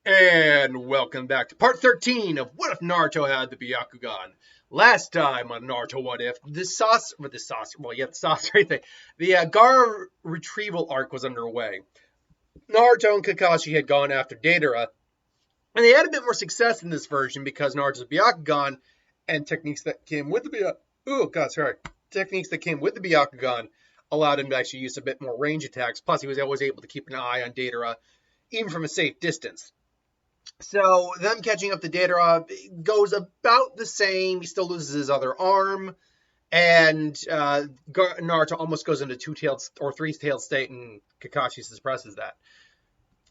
And welcome back to part 13 of What If Naruto Had the Byakugan. Last time on Naruto What If, the Sasori thing. The Gaara retrieval arc was underway. Naruto and Kakashi had gone after Deidara, and they had a bit more success in this version because Naruto's Byakugan and techniques that came with the Byakugan allowed him to actually use a bit more range attacks. Plus, he was always able to keep an eye on Deidara, even from a safe distance. So them catching up to Deidara goes about the same. He still loses his other arm, and Naruto almost goes into two-tailed or three-tailed state, and Kakashi suppresses that.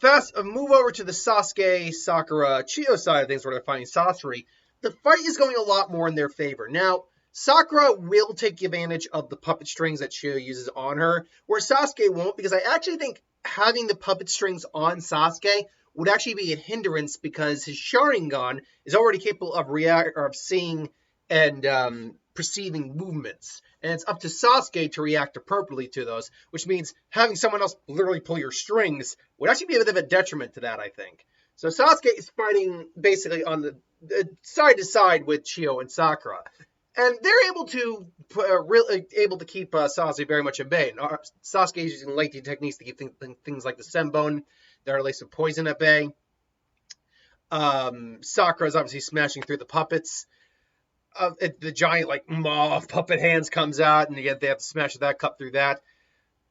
Fast, move over to the Sasuke, Sakura, Chiyo side of things where they're fighting Sasori. The fight is going a lot more in their favor. Now, Sakura will take advantage of the puppet strings that Chiyo uses on her, where Sasuke won't, because I actually think having the puppet strings on Sasuke would actually be a hindrance because his Sharingan is already capable of seeing and perceiving movements. And it's up to Sasuke to react appropriately to those, which means having someone else literally pull your strings would actually be a bit of a detriment to that, I think. So Sasuke is fighting basically on the side to side with Chiyo and Sakura. And they're able to keep Sasuke very much at bay. Sasuke is using lightning techniques to keep things like the Senbon, that are laced with poison at bay. Sakura is obviously smashing through the puppets. The giant maw of puppet hands comes out, and again they have to smash that, cut through that.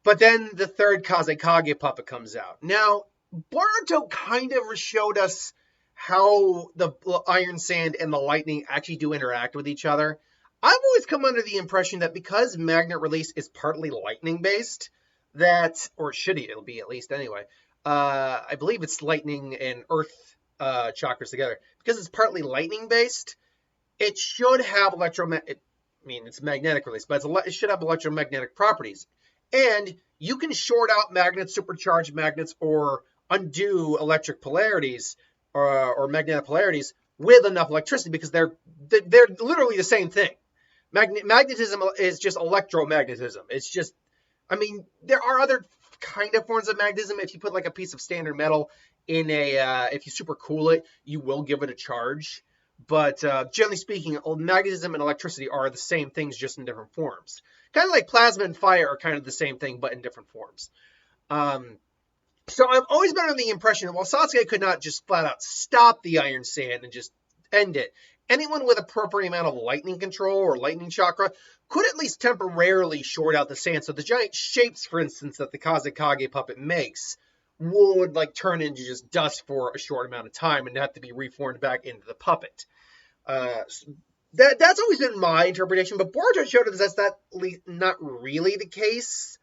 But then the third Kazekage puppet comes out. Now, Boruto kind of showed us how the Iron Sand and the lightning actually do interact with each other. I've always come under the impression that because magnet release is partly lightning based, it'll be at least anyway. I believe it's lightning and earth chakras together. Because it's partly lightning based, it should have it's magnetic release, but it should have electromagnetic properties. And you can short out magnets, supercharge magnets, or undo electric polarities or magnetic polarities with enough electricity because they're literally the same thing. Magnetism is just electromagnetism. It's just, there are other kind of forms of magnetism. If you put a piece of standard metal in if you super cool it, you will give it a charge. But generally speaking, magnetism and electricity are the same things, just in different forms. Kind of like plasma and fire are kind of the same thing, but in different forms. So I've always been under the impression that while Sasuke could not just flat out stop the Iron Sand and just end it, anyone with appropriate amount of lightning control or lightning chakra could at least temporarily short out the sand. So the giant shapes, for instance, that the Kazekage puppet makes would turn into just dust for a short amount of time and have to be reformed back into the puppet. That's always been my interpretation, but Boruto showed us that's not really the case.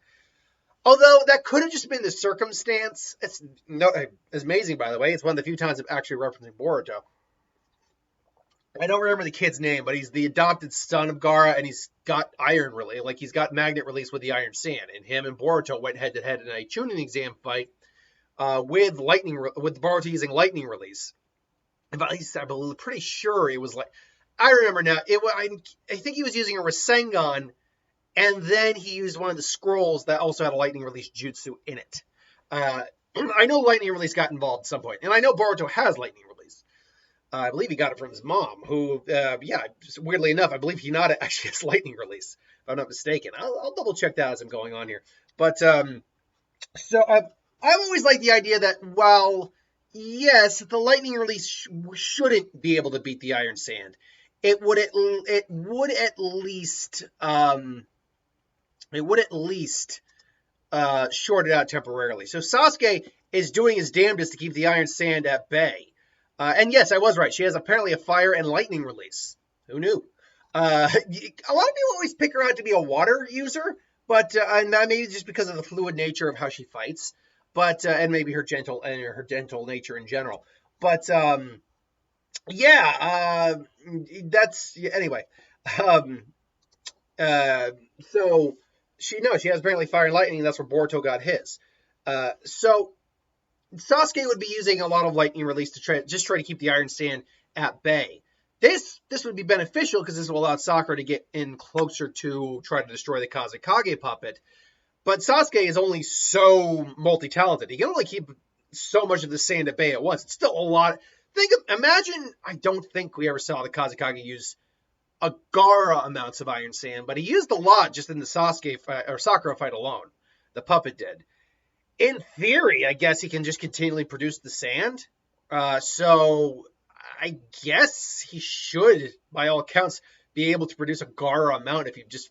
Although that could have just been the circumstance. It's amazing, by the way. It's one of the few times I'm actually referencing Boruto. I don't remember the kid's name, but he's the adopted son of Gaara, and he's got iron release. He's got magnet release with the Iron Sand. And him and Boruto went head to head in a tuning exam fight with Boruto using lightning release. At least I'm pretty sure it was I remember now. I think he was using a Rasengan, and then he used one of the scrolls that also had a lightning release jutsu in it. I know lightning release got involved at some point, and I know Boruto has lightning release. I believe he got it from his mom, who, weirdly enough, I believe Hinata actually has lightning release, if I'm not mistaken. I'll double check that as I'm going on here. But, so I've always liked the idea that while, yes, the lightning release shouldn't be able to beat the Iron Sand, it would at least short it out temporarily. So Sasuke is doing his damnedest to keep the Iron Sand at bay. And yes, I was right. She has apparently a fire and lightning release. Who knew? A lot of people always pick her out to be a water user, but and that maybe just because of the fluid nature of how she fights, but and maybe her gentle nature in general. But that's anyway. So she has apparently fire and lightning. And that's where Boruto got his. So Sasuke would be using a lot of lightning release to try to keep the Iron Sand at bay. This would be beneficial because this will allow Sakura to get in closer to try to destroy the Kazekage puppet. But Sasuke is only so multi-talented. He can only keep so much of the sand at bay at once. It's still a lot. Imagine, I don't think we ever saw the Kazekage use a Gara amounts of iron sand, but he used a lot just in the Sasuke fight, or Sakura fight alone. The puppet did. In theory, I guess he can just continually produce the sand. So I guess he should, by all accounts, be able to produce a Gara amount if he just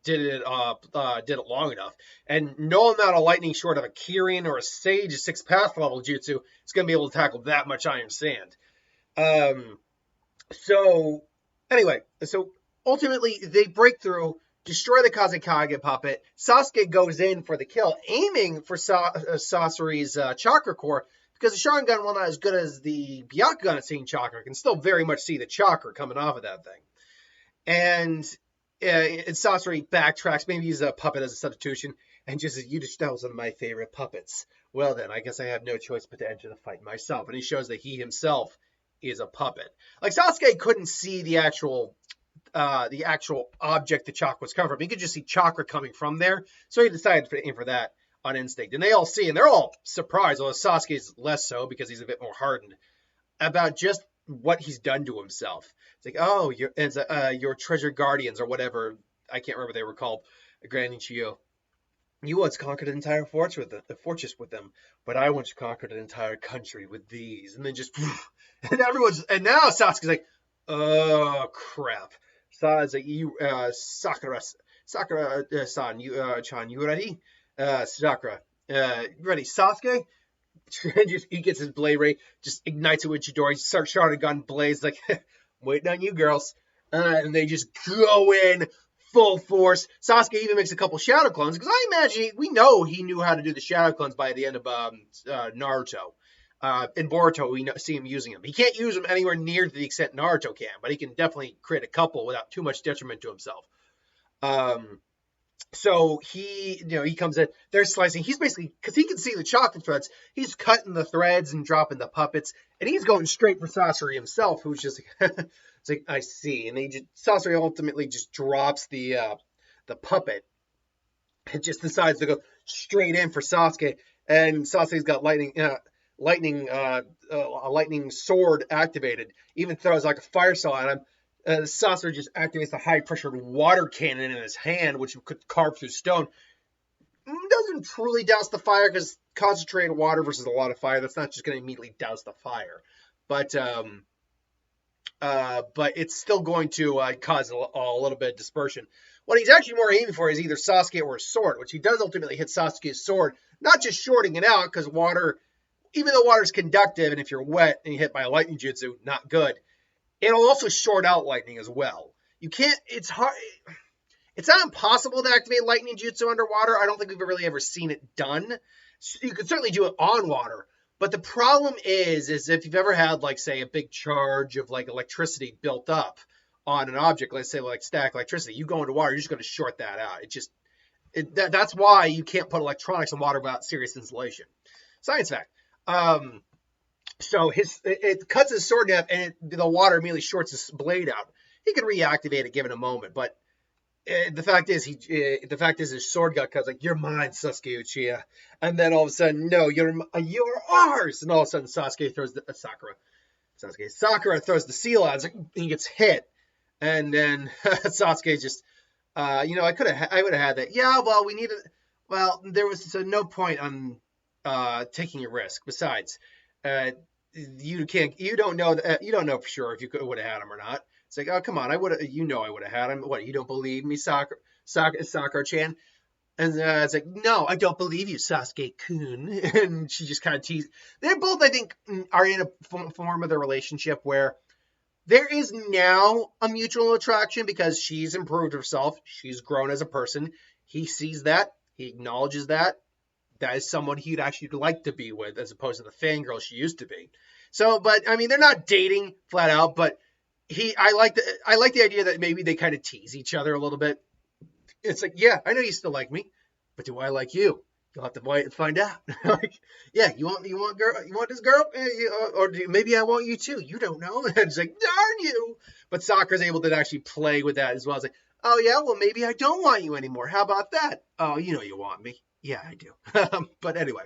did it long enough. And no amount of lightning short of a Kirin or a Sage 6th path level jutsu is going to be able to tackle that much iron sand. So anyway, so ultimately they break through, destroy the Kazekage puppet. Sasuke goes in for the kill, aiming for Sasori's chakra core, because the Sharingan, while not as good as the Byakugan at seeing chakra, can still very much see the chakra coming off of that thing. And Sasori backtracks, maybe use a puppet as a substitution, and just says, that was one of my favorite puppets. Well then, I guess I have no choice but to enter the fight myself. And he shows that he himself is a puppet. Like, Sasuke couldn't see the actual object the chakra was coming from. He could just see chakra coming from there. So he decided to aim for that on instinct. And they all see, and they're all surprised, although Sasuke's less so because he's a bit more hardened, about just what he's done to himself. It's like, oh, your treasure guardians or whatever, I can't remember what they were called, granting to you. You once conquered an entire fortress with them, but I once conquered an entire country with these. And then just, and now Sasuke's like, oh crap. It's like, Sakura-san, you ready? Sakura, ready? Sasuke? He gets his blade ray, just ignites it with Chidori, starts Sharingan blaze, like, waiting on you girls. And they just go in full force. Sasuke even makes a couple shadow clones, because I imagine, we know he knew how to do the shadow clones by the end of Naruto. In Boruto, we see him using them. He can't use them anywhere near to the extent Naruto can, but he can definitely create a couple without too much detriment to himself. So he comes in, they're slicing. He's basically, because he can see the chakra threads, he's cutting the threads and dropping the puppets, and he's going straight for Sasori himself, who's just like, it's like, I see. And Sasori ultimately just drops the puppet and just decides to go straight in for Sasuke. And Sasuke's got a lightning sword activated, even throws like a fire cell at him. Sasori just activates the high-pressured water cannon in his hand, which could carve through stone. Doesn't truly douse the fire, because concentrated water versus a lot of fire, that's not just going to immediately douse the fire. But it's still going to cause a little bit of dispersion. What he's actually more aiming for is either Sasuke or his sword, which he does ultimately hit Sasuke's sword, not just shorting it out, because water, even though water is conductive, and if you're wet and you hit by a lightning jutsu, not good. It'll also short out lightning as well. You can't, it's hard, it's not impossible to activate lightning jutsu underwater. I don't think we've really ever seen it done. You can certainly do it on water, but the problem is if you've ever had, like, say, a big charge of, like, electricity built up on an object, let's say, like, static electricity, you go into water, you're just going to short that out. That's why you can't put electronics in water without serious insulation. Science fact. So it cuts his sword in half, and the water immediately shorts his blade out. He can reactivate it given a moment, but the fact is his sword got cut. Like, you're mine, Sasuke Uchiha. And then all of a sudden, no, you're ours. And all of a sudden, Sakura throws the seal out. It's like, he gets hit, and then Sasuke just, I would have had that. Yeah, well, there was no point on taking a risk. Besides, you don't know for sure if you would have had him or not. It's like, oh, come on, I would have had him. What, you don't believe me, Sakura-chan? And it's like, no, I don't believe you, Sasuke-kun. And she just kind of teased. They both, I think, are in a form of their relationship where there is now a mutual attraction because she's improved herself. She's grown as a person. He sees that. He acknowledges that. That is someone he'd actually like to be with, as opposed to the fangirl she used to be. So, but I mean, they're not dating flat out, but I like the idea that maybe they kind of tease each other a little bit. It's like, yeah, I know you still like me, but do I like you? You'll have to wait and find out. Like, yeah, you want this girl, or maybe I want you too. You don't know. And it's like, darn you! But Sakura's able to actually play with that as well. It's like, oh yeah, well maybe I don't want you anymore. How about that? Oh, you know you want me. Yeah, I do. But anyway,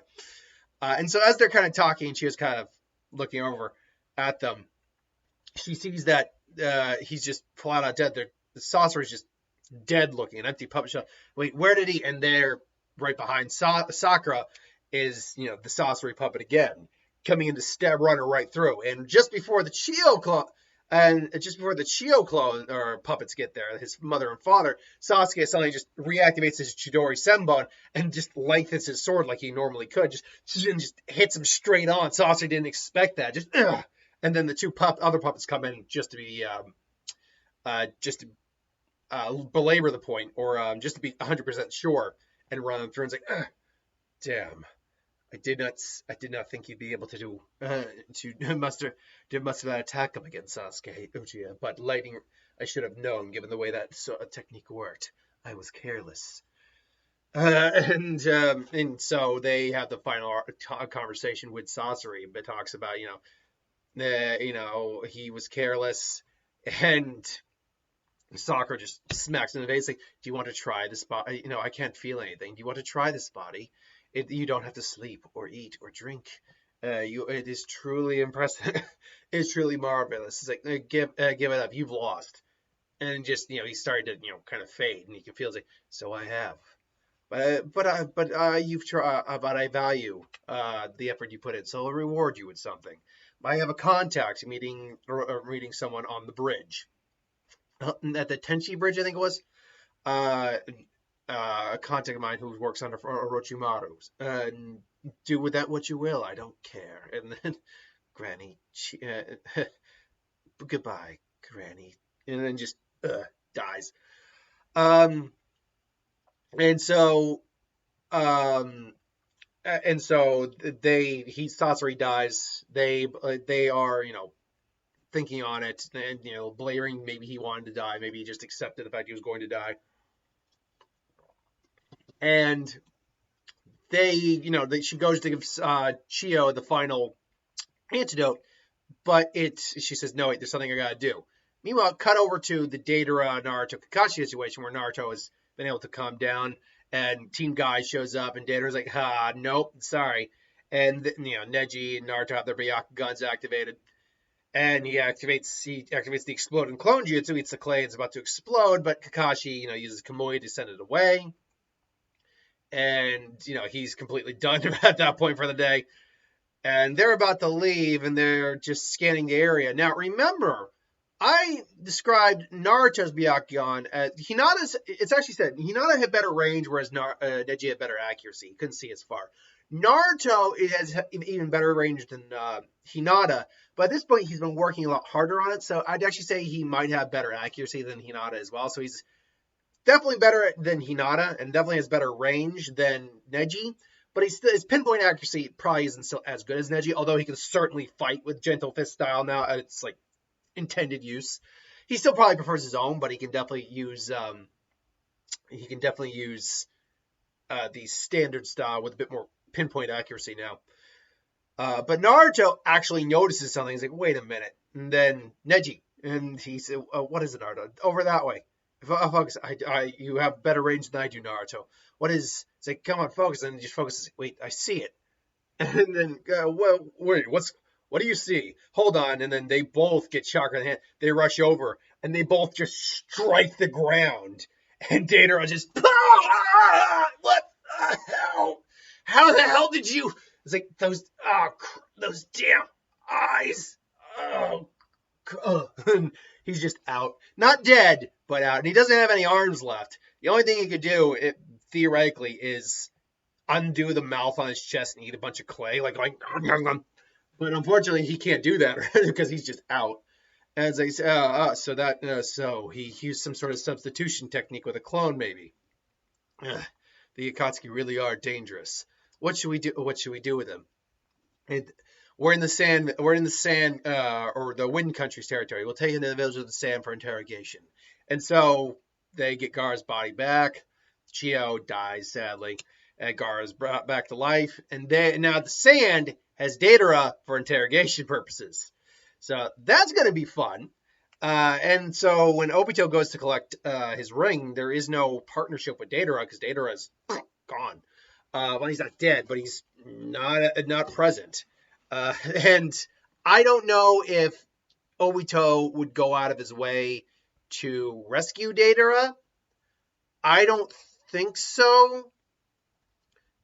And so as they're kind of talking, she was kind of looking over at them. She sees that he's just flat out dead. The Sasori is just dead looking, an empty puppet shell. Wait, where did he? And there, right behind Sakura, is the Sasori puppet again, coming in to stab runner right through. And just before the Chio clone or puppets get there, his mother and father, Sasuke suddenly just reactivates his Chidori Senbon and just lengthens his sword like he normally could, just hits him straight on. Sasuke didn't expect that, and then the two other puppets come in just to belabor the point, or just to be 100% sure, and run them through. And it's like, damn. I did not think you'd be able to do. Must have attack him against Sasuke, Uchiha. But lightning, I should have known, given the way that technique worked. I was careless. And so they have the final conversation with Sasori, but talks about he was careless, and Sakura just smacks him in the face like, "Do you want to try this body? I can't feel anything. Do you want to try this body? You don't have to sleep or eat or drink. It is truly impressive. It's truly marvelous. It's like, give it up. You've lost." And just he started to kind of fade, and you can feel it's like, so I have, but you've tried. But I value the effort you put in, so I'll reward you with something. I have a contact meeting someone on the bridge, at the Tenchi Bridge, I think it was. A contact of mine who works under Orochimaru. Do with that what you will. I don't care. And then Granny, goodbye, Granny. And then just dies. And so Sasori dies. They are thinking on it, and blaring maybe he wanted to die, maybe he just accepted the fact he was going to die. And she goes to give Chio the final antidote, but she says, no, wait, there's something I gotta do. Meanwhile, cut over to the Deidara Naruto Kakashi situation where Naruto has been able to calm down, and Team Guy shows up, and Deidara's like, nope, sorry. And Neji and Naruto have their Byakuguns activated, and he activates the exploding clone jutsu, eats the clay, and is about to explode, but Kakashi uses Kamui to send it away. And, he's completely done at that point for the day. And they're about to leave, and they're just scanning the area. Now, remember, I described Naruto's Byakugan as Hinata's. It's actually said Hinata had better range, whereas Neji had better accuracy. He couldn't see as far. Naruto has even better range than Hinata, but at this point, he's been working a lot harder on it. So I'd actually say he might have better accuracy than Hinata as well. So he's definitely better than Hinata, and definitely has better range than Neji. But his pinpoint accuracy probably isn't still as good as Neji, although he can certainly fight with Gentle Fist style now at its intended use. He still probably prefers his own, but he can definitely use the standard style with a bit more pinpoint accuracy now. But Naruto actually notices something. He's like, wait a minute. And then Neji, and he said, what is it, Naruto? Over that way. Focus. You have better range than I do, Naruto. What is? It's like, come on, focus, and then just focuses. Wait, I see it. And then, wait, what do you see? Hold on, and then they both get chakra in the hand. They rush over, and they both just strike the ground. And Deidara just, what the hell? How the hell did you? It's like those damn eyes. And he's just out, not dead, but out, and he doesn't have any arms left. The only thing he could do, theoretically, is undo the mouth on his chest and eat a bunch of clay, but unfortunately he can't do that because he's just out. As I say, so he used some sort of substitution technique with a clone, maybe. The Akatsuki really are dangerous. What should we do? What should we do with him? We're in the sand, or the Wind Country's territory. We'll take him to the village of the sand for interrogation. And so they get Gaara's body back. Chio dies, sadly. And Gaara's brought back to life. And now the sand has Deidara for interrogation purposes. So that's going to be fun. And so when Obito goes to collect his ring, there is no partnership with Deidara because Deidara is gone. Well, he's not dead, but he's not present. And I don't know if Obito would go out of his way to rescue Deidara. I don't think so.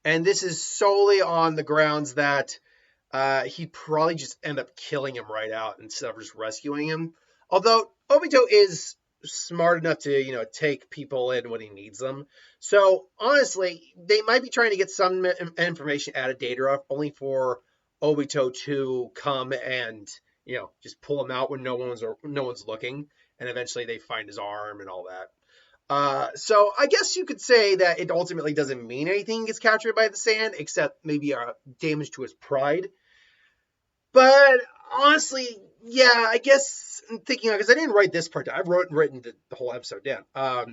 And this is solely on the grounds that he'd probably just end up killing him right out instead of just rescuing him. Although Obito is smart enough to, take people in when he needs them. So honestly, they might be trying to get some information out of Deidara only for Obito to come and, just pull him out when no one's looking, and eventually they find his arm and all that. So I guess you could say that it ultimately doesn't mean anything gets captured by the sand, except maybe damage to his pride. But honestly, yeah, I guess I'm thinking, because I didn't write this part down. I've written the whole episode down.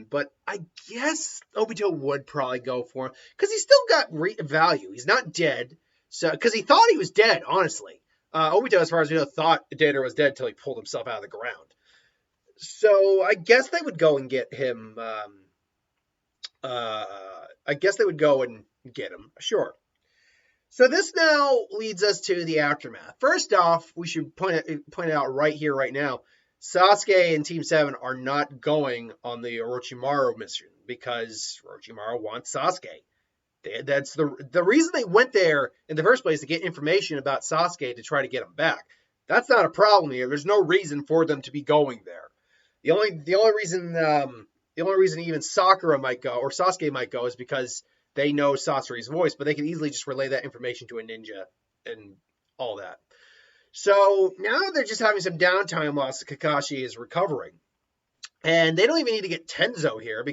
But I guess Obito would probably go for him because he's still got value. He's not dead. So because he thought he was dead, honestly. Obito, as far as we know, thought Deidara was dead until he pulled himself out of the ground. So I guess they would go and get him. I guess they would go and get him. Sure. So this now leads us to the aftermath. First off, we should point out right here, right now, Sasuke and Team 7 are not going on the Orochimaru mission because Orochimaru wants Sasuke. That's the reason they went there in the first place, to get information about Sasuke to try to get him back. That's not a problem here. There's no reason for them to be going there. The only reason even Sakura might go or Sasuke might go is because they know Sasori's voice, but they can easily just relay that information to a ninja and all that. So now they're just having some downtime while Kakashi is recovering. And they don't even need to get Tenzo here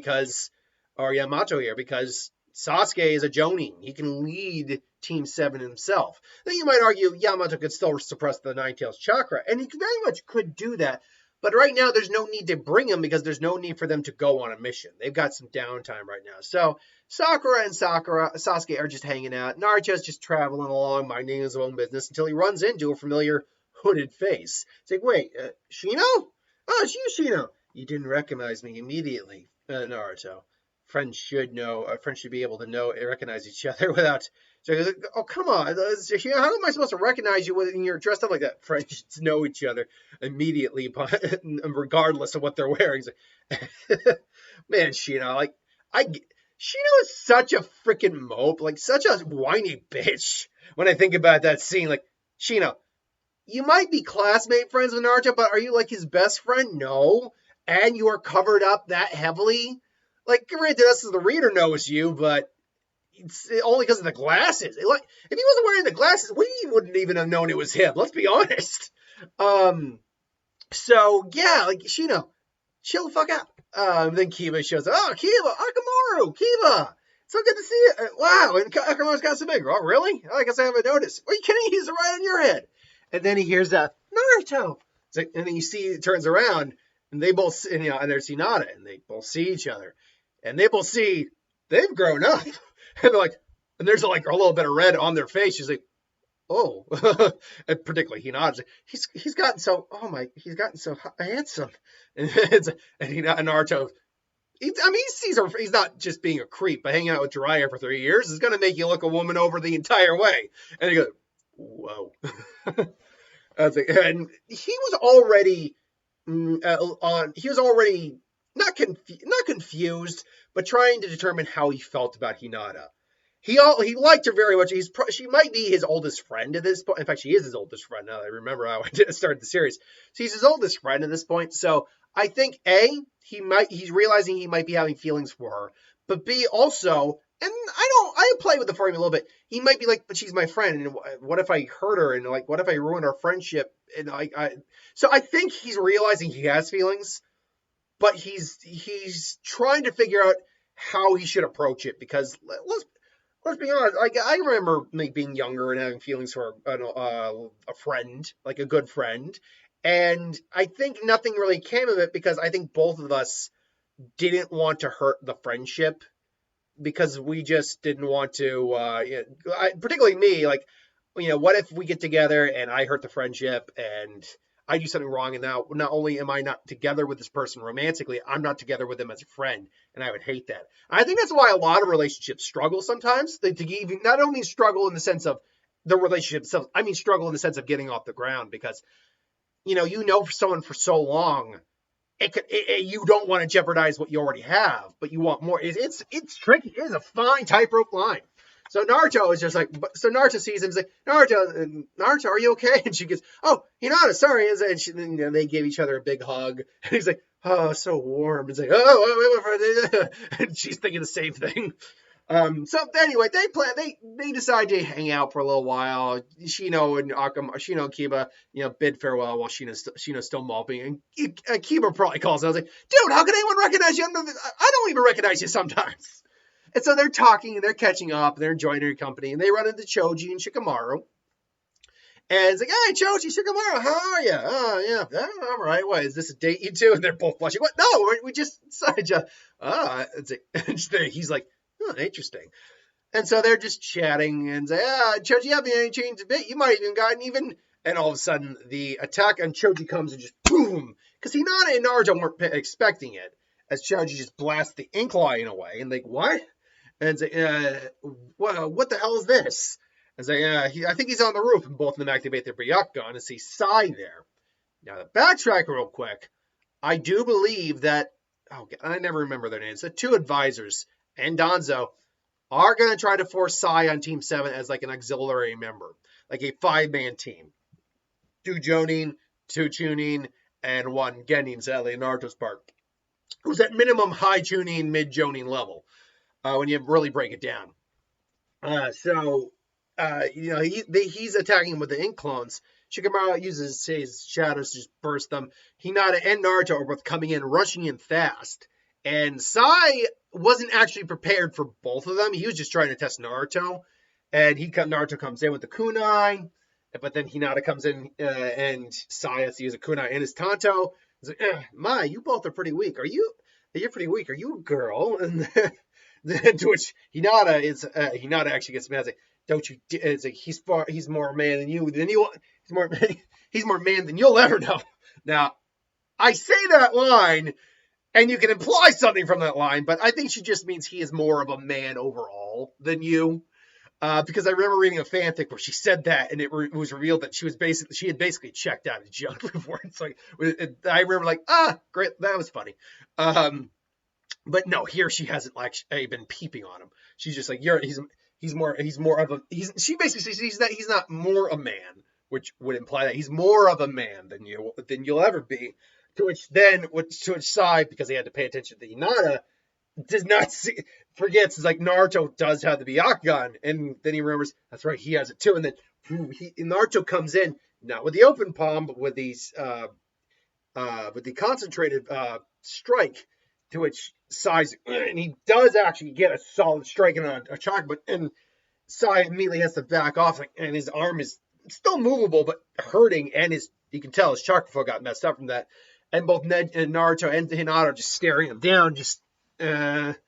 or Yamato here because Sasuke is a Jonin. He can lead Team 7 himself. Then you might argue Yamato could still suppress the Nine-Tails chakra, and he very much could do that. But right now, there's no need to bring him because there's no need for them to go on a mission. They've got some downtime right now. So Sakura and Sasuke are just hanging out. Naruto's just traveling along, minding his own business until he runs into a familiar hooded face. It's like, wait, Shino? Oh, it's you, Shino. You didn't recognize me immediately, Naruto. Friends should be able to recognize each other without. So he's like, oh, come on. How am I supposed to recognize you when you're dressed up like that? Friends should know each other immediately, regardless of what they're wearing. Like, man, Shino, Shino is such a freaking mope, such a whiny bitch. When I think about that scene, Shino, you might be classmate friends with Naruto, but are you his best friend? No. And you are covered up that heavily? Granted, us as the reader knows you, but it's only because of the glasses. If he wasn't wearing the glasses, we wouldn't even have known it was him. Let's be honest. So yeah, Shino, chill the fuck out. Then Kiba shows up. Oh, Kiba, Akamaru, Kiba. So good to see you. Wow, and Akamaru's got some bigger. Oh, really? I guess I haven't noticed. Are you kidding? He's right on your head. And then he hears Naruto. And then you see, it turns around, and they both, and there's Hinata, and they both see each other. And they both see they've grown up. And they're and there's a little bit of red on their face. She's like, oh, and particularly Hinata. He's gotten so handsome. And Naruto, he sees her. He's not just being a creep, but hanging out with Jiraiya for 3 years is going to make you look a woman over the entire way. And he goes, whoa. And he was already not confused, but trying to determine how he felt about Hinata. He liked her very much. She might be his oldest friend at this point. In fact, she is his oldest friend now that I remember how I started the series. So he's his oldest friend at this point. So I think he's realizing he might be having feelings for her, but B, also, and I play with the formula a little bit. He might be but she's my friend, and what if I hurt her, and what if I ruin our friendship, and so I think he's realizing he has feelings. But he's trying to figure out how he should approach it because let's be honest. I remember being younger and having feelings for a friend, a good friend, and I think nothing really came of it because I think both of us didn't want to hurt the friendship because we just didn't want to. Particularly me, what if we get together and I hurt the friendship and I do something wrong, and now not only am I not together with this person romantically, I'm not together with them as a friend, and I would hate that. I think that's why a lot of relationships struggle sometimes. They even not only struggle in the sense of the relationship itself, I mean struggle in the sense of getting off the ground, because someone for so long, you don't want to jeopardize what you already have, but you want more. It's tricky. It is a fine tightrope line. So Naruto is just like, so Naruto sees him, he's like, Naruto, are you okay? And she goes, oh, Hinata, sorry. And they give each other a big hug. And he's like, oh, so warm. It's like, oh, and she's thinking the same thing. So anyway, they decide to hang out for a little while. Shino and Kiba, bid farewell while Shino's still moping. And Kiba probably calls out, like, dude, how can anyone recognize you? I don't even recognize you sometimes. And so they're talking and they're catching up and they're enjoying their company, and they run into Choji and Shikamaru. And it's like, hey, Choji, Shikamaru, how are you? Oh, yeah, I'm all right. What, is this a date, you two? And they're both blushing. What? No, we just decided to, he's like, oh, interesting. And so they're just chatting and say, Choji, you haven't changed a bit. You might even gotten even. And all of a sudden, the attack on Choji comes and just boom. Because Hinata and Naruto weren't expecting it. As Choji just blasts the ink line away. And like, what? And say, what the hell is this? And say, I think he's on the roof. And both of them activate their Byakugan and see Sai there. Now, to backtrack real quick, I do believe that, I never remember their names. The two advisors and Danzo are going to try to force Sai on Team 7 as like an auxiliary member, like a 5-man team. 2 Jonin, 2 Chunin, and 1 Genin, sadly, Naruto's part. Who's at minimum high Chunin, mid Jonin level, when you really break it down. He's attacking him with the ink clones. Shikamaru uses his shadows to just burst them. Hinata and Naruto are both coming in, rushing in fast. And Sai wasn't actually prepared for both of them. He was just trying to test Naruto. And Naruto comes in with the kunai. But then Hinata comes in and Sai has to use a kunai and his tanto. He's like, you both are pretty weak. You're pretty weak. Are you a girl? And then to which Hinata actually gets mad. Like, don't you? It's like he's more man than you. He's more man than you'll ever know. Now, I say that line, and you can imply something from that line, but I think she just means he is more of a man overall than you. Because I remember reading a fanfic where she said that, and it was revealed that she had basically checked out of junk before. It's like, I remember like, great, that was funny. But no, here she hasn't like been peeping on him. She's just like, she basically sees that he's not more a man, which would imply that he's more of a man than you'll ever be. To which Sai, because he had to pay attention to Hinata, does not forgets, it's like Naruto does have the Byakugan, and then he remembers, that's right, he has it too, and then Naruto comes in, not with the open palm, but with these with the concentrated strike, to which Sai's, and he does actually get a solid strike and a chakra, and Sai immediately has to back off, and his arm is still movable, but hurting, and you can tell his chakra flow got messed up from that, and both Naruto and Hinata are just staring him down, just it's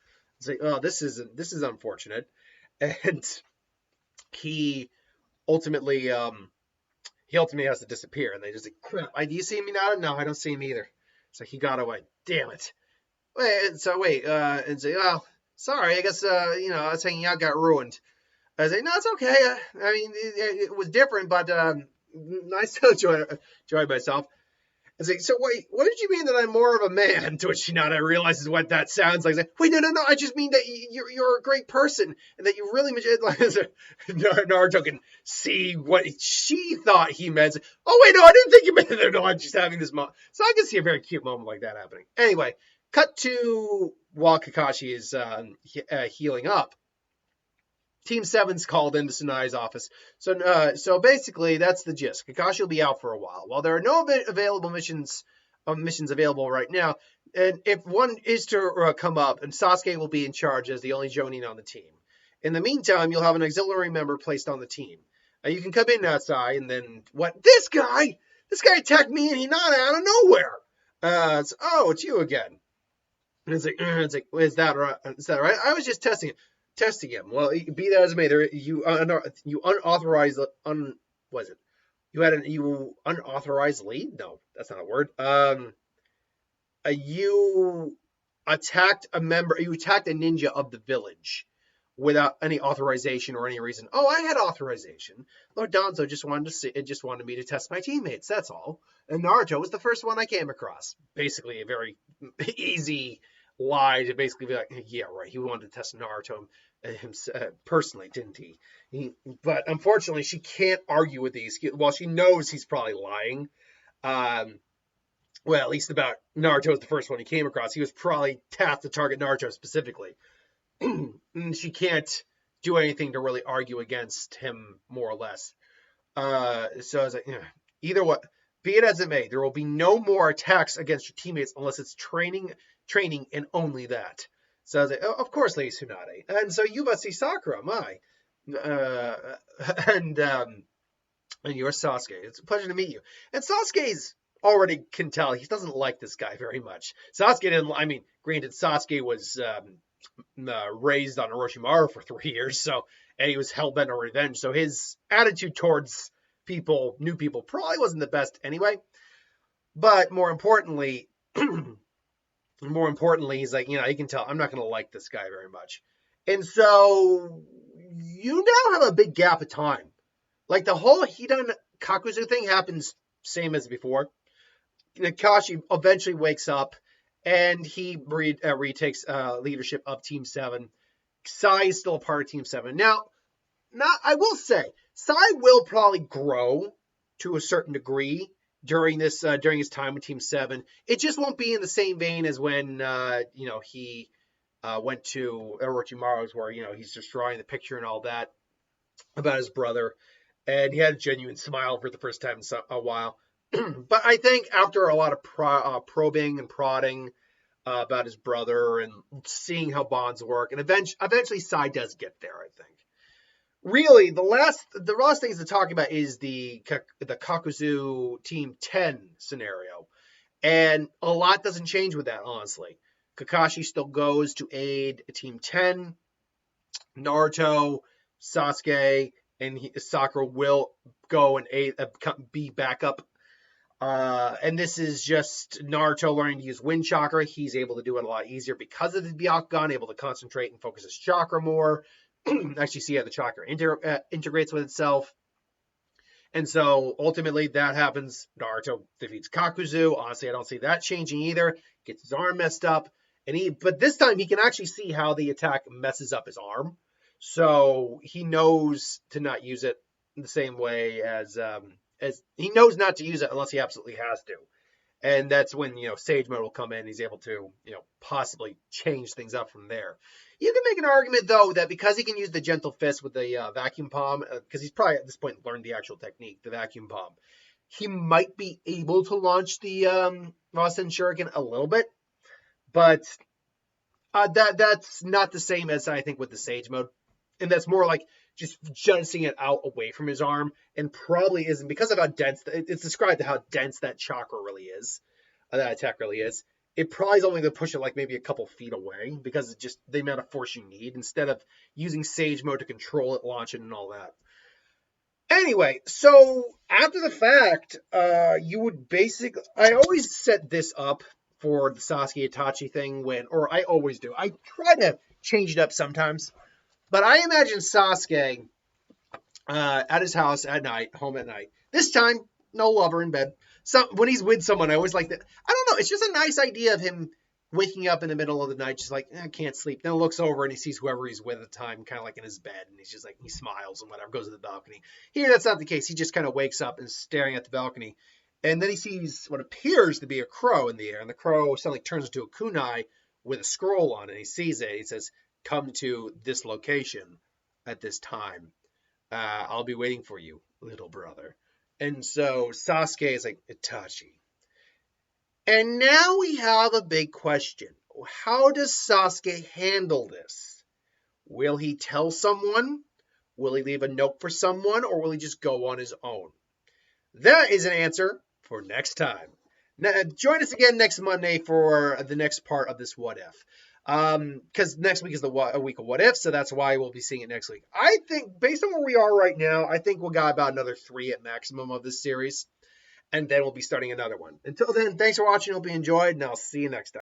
like, oh, this is unfortunate. And he ultimately has to disappear, and they just like, crap, do you see me now? No, I don't see him either. So he got away. Damn it. And say, well, sorry, I guess I was hanging out, got ruined. I was like, no, it's okay. I mean, it was different, but nice to enjoy myself. I was like, so wait, what did you mean that I'm more of a man? To which Hinata realizes what that sounds like. Wait, no, I just mean that you're a great person, and that you really, Naruto can see what she thought he meant. Oh, wait, no, I didn't think you meant that. No, I'm just having this moment. So I can see a very cute moment like that happening. Anyway, cut to while Kakashi is healing up. Team 7's called into Tsunai's office. So basically, that's the gist. Kakashi will be out for a while. While there are no available missions available right now, and if one is to come up, and Sasuke will be in charge as the only Jonin on the team. In the meantime, you'll have an auxiliary member placed on the team. You can come in outside, and then what? This guy attacked me and Hinata out of nowhere. It's you again. And it's like, is that right? I was just testing him. Well, be that as it may, you unauthorized you unauthorized lead. No, that's not a word. You attacked a member. You attacked a ninja of the village without any authorization or any reason. Oh, I had authorization. Lord Danzo just wanted me to test my teammates. That's all. And Naruto was the first one I came across. Basically, a very easy lie to basically be like, yeah, right. He wanted to test Naruto personally, didn't he? But unfortunately, she can't argue with these. Well, she knows he's probably lying. Um, well, at least about Naruto was the first one he came across. He was probably tasked to target Naruto specifically. She can't do anything to really argue against him, more or less. So I was like, yeah. Either what, be it as it may, there will be no more attacks against your teammates unless it's training, and only that. So I was like, oh, of course, Lady Tsunade. And so you must see Sakura, my. Uh, and you're Sasuke. It's a pleasure to meet you. And Sasuke's already can tell he doesn't like this guy very much. Sasuke didn't. I mean, granted, Sasuke was raised on Orochimaru for 3 years, so and he was hell bent on revenge. So his attitude towards new people, probably wasn't the best anyway. But more importantly, he's like, you can tell I'm not going to like this guy very much. And so you now have a big gap of time. Like the whole Hidan Kakuzu thing happens same as before. Kakashi eventually wakes up and he retakes leadership of Team 7. Sai is still a part of Team 7. Now, I will say, Sai will probably grow to a certain degree during his time with Team 7. It just won't be in the same vein as when he went to Orochimaru's, where he's just drawing the picture and all that about his brother, and he had a genuine smile for the first time in a while. But I think after a lot of probing and prodding about his brother and seeing how bonds work, and eventually Sai does get there, I think. Really, the last things to talk about is the Kakuzu Team 10 scenario. And a lot doesn't change with that, honestly. Kakashi still goes to aid Team 10. Naruto, Sasuke, and Sakura will go and be backup. And this is just Naruto learning to use wind chakra. He's able to do it a lot easier because of the Byakugan, able to concentrate and focus his chakra more. Actually see how the chakra integrates with itself. And so ultimately that happens. Naruto defeats Kakuzu. Honestly, I don't see that changing either. Gets his arm messed up. But this time he can actually see how the attack messes up his arm. So he knows to not use it in the same way as he knows not to use it unless he absolutely has to. And that's when, Sage Mode will come in. He's able to, possibly change things up from there. You can make an argument, though, that because he can use the Gentle Fist with the Vacuum Palm, because he's probably at this point learned the actual technique, the Vacuum Palm, he might be able to launch the Rasen Shuriken a little bit. But that's not the same as, I think, with the Sage Mode. And that's more like just judging it out away from his arm, and probably isn't, because of how dense it's described, how dense that chakra really is, that attack really is. It probably is only going to push it like maybe a couple feet away, because it's just the amount of force you need, instead of using Sage Mode to control it, launch it, and all that. Anyway, so after the fact, you would basically, I always set this up for the Sasuke Itachi thing or I always do. I try to change it up sometimes. But I imagine Sasuke at his house at night, home at night. This time, no lover in bed. So when he's with someone, I always like that. I don't know. It's just a nice idea of him waking up in the middle of the night, just like, I can't sleep. Then looks over and he sees whoever he's with at the time, kind of like in his bed. And he's just like, he smiles and whatever, goes to the balcony. Here, that's not the case. He just kind of wakes up and is staring at the balcony. And then he sees what appears to be a crow in the air. And the crow suddenly turns into a kunai with a scroll on it. And he sees it. He says, come to this location at this time. I'll be waiting for you, little brother. And so Sasuke is like, Itachi. And now we have a big question. How does Sasuke handle this? Will he tell someone? Will he leave a note for someone? Or will he just go on his own? That is an answer for next time. Now, join us again next Monday for the next part of this What If. Because next week is a week of what if, so that's why we'll be seeing it next week. I think, based on where we are right now, I think we'll got about another 3 at maximum of this series, and then we'll be starting another one. Until then, thanks for watching. Hope you enjoyed, and I'll see you next time.